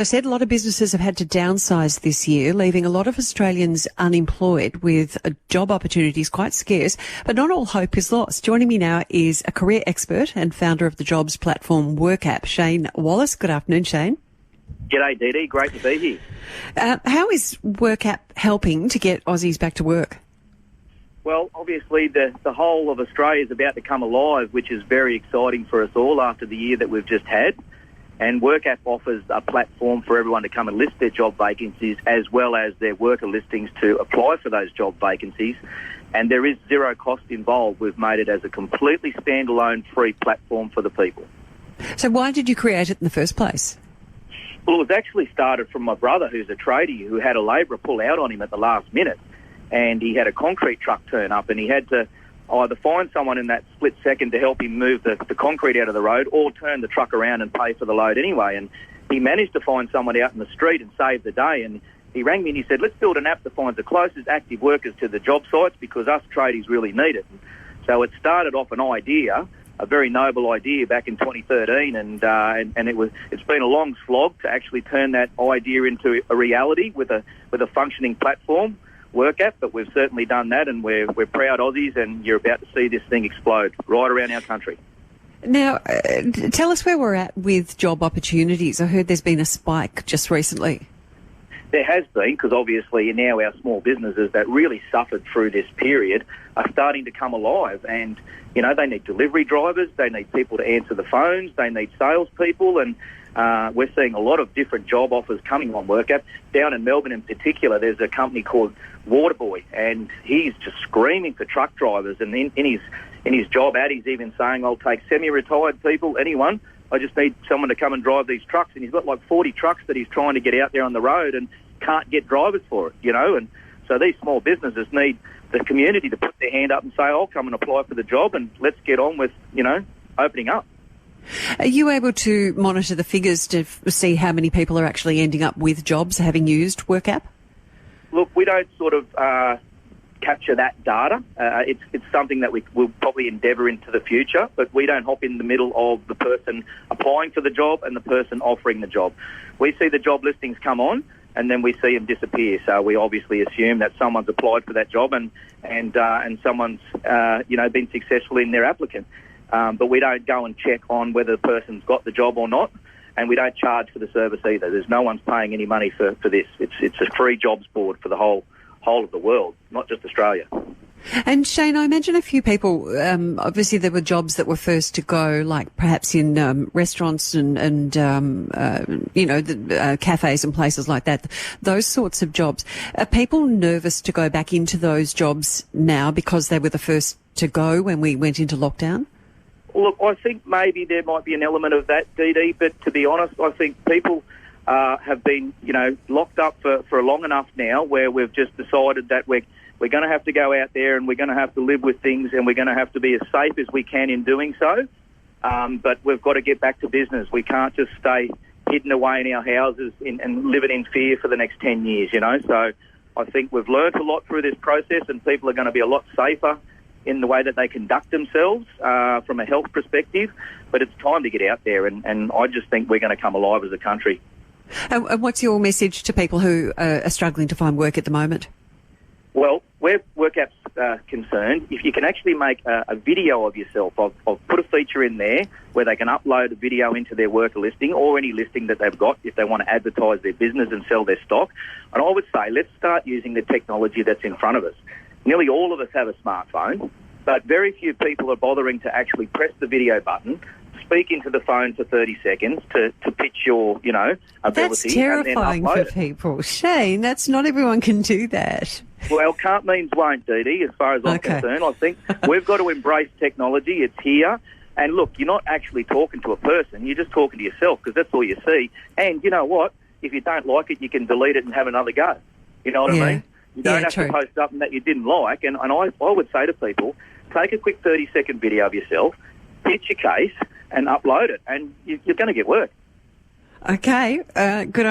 I said a lot of businesses have had to downsize this year, leaving a lot of Australians unemployed with job opportunities quite scarce, but not all hope is lost. Joining me now is a career expert and founder of the jobs platform WorkApp, Shane Wallace. Good afternoon, Shane. G'day, Didee. Great to be here. How is WorkApp helping to get Aussies back to work? Well, obviously the whole of Australia is about to come alive, which is very exciting for us all after the year that we've just had. And WorkApp offers a platform for everyone to come and list their job vacancies as well as their worker listings to apply for those job vacancies. And there is zero cost involved. We've made it as a completely standalone free platform for the people. So why did you create it in the first place? Well, it was actually started from my brother, who's a tradie, who had a labourer pull out on him at the last minute. And he had a concrete truck turn up and he had to either find someone in that split second to help him move the concrete out of the road or turn the truck around and pay for the load anyway. And he managed to find someone out in the street and save the day. And he rang me and he said, let's build an app that finds the closest active workers to the job sites because us tradies really need it. So it started off an idea, a very noble idea back in 2013, and it's been a long slog to actually turn that idea into a reality with a functioning platform. WorkApp, but we've certainly done that, and we're proud Aussies, and you're about to see this thing explode right around our country. Now, tell us where we're at with job opportunities. I heard there's been a spike just recently. There has been, because obviously now our small businesses that really suffered through this period are starting to come alive, and they need delivery drivers, they need people to answer the phones, they need salespeople, and we're seeing a lot of different job offers coming on WorkApp. Down in Melbourne in particular, there's a company called Waterboy, and he's just screaming for truck drivers. And in his job ad, he's even saying, I'll take semi-retired people, anyone. I just need someone to come and drive these trucks. And he's got like 40 trucks that he's trying to get out there on the road and can't get drivers for it, And so these small businesses need the community to put their hand up and say, I'll come and apply for the job and let's get on with, opening up. Are you able to monitor the figures to see how many people are actually ending up with jobs having used WorkApp? Look, we don't sort of capture that data. It's something that we will probably endeavour into the future, but we don't hop in the middle of the person applying for the job and the person offering the job. We see the job listings come on and then we see them disappear. So we obviously assume that someone's applied for that job and someone's been successful in their applicant. But we don't go and check on whether the person's got the job or not, and we don't charge for the service either. There's no one's paying any money for this. It's a free jobs board for the whole of the world, not just Australia. And Shane, I imagine a few people, obviously there were jobs that were first to go, like perhaps in restaurants and cafes and places like that, those sorts of jobs. Are people nervous to go back into those jobs now because they were the first to go when we went into lockdown? Look, I think maybe there might be an element of that, Didee, but to be honest, I think people have been, locked up for long enough now where we've just decided that we're going to have to go out there and we're going to have to live with things and we're going to have to be as safe as we can in doing so. But we've got to get back to business. We can't just stay hidden away in our houses and living in fear for the next 10 years, So I think we've learned a lot through this process and people are going to be a lot safer in the way that they conduct themselves from a health perspective, but it's time to get out there and I just think we're going to come alive as a country. And what's your message to people who are struggling to find work at the moment? Well, where WorkApp's concerned, if you can actually make a video of yourself, I've put a feature in there where they can upload a video into their worker listing or any listing that they've got if they want to advertise their business and sell their stock. And I would say let's start using the technology that's in front of us. Nearly all of us have a smartphone, but very few people are bothering to actually press the video button, speak into the phone for 30 seconds to pitch your, ability. That's terrifying and then for people. Shane, that's not everyone can do that. Well, can't means won't, Didee, as far as I'm concerned. I think we've got to embrace technology. It's here. And look, you're not actually talking to a person. You're just talking to yourself because that's all you see. And you know what? If you don't like it, you can delete it and have another go. You know what I mean? You don't have to post something that you didn't like. And I would say to people, take a quick 30-second video of yourself, pitch your case, and upload it, and you're going to get work. Okay, good.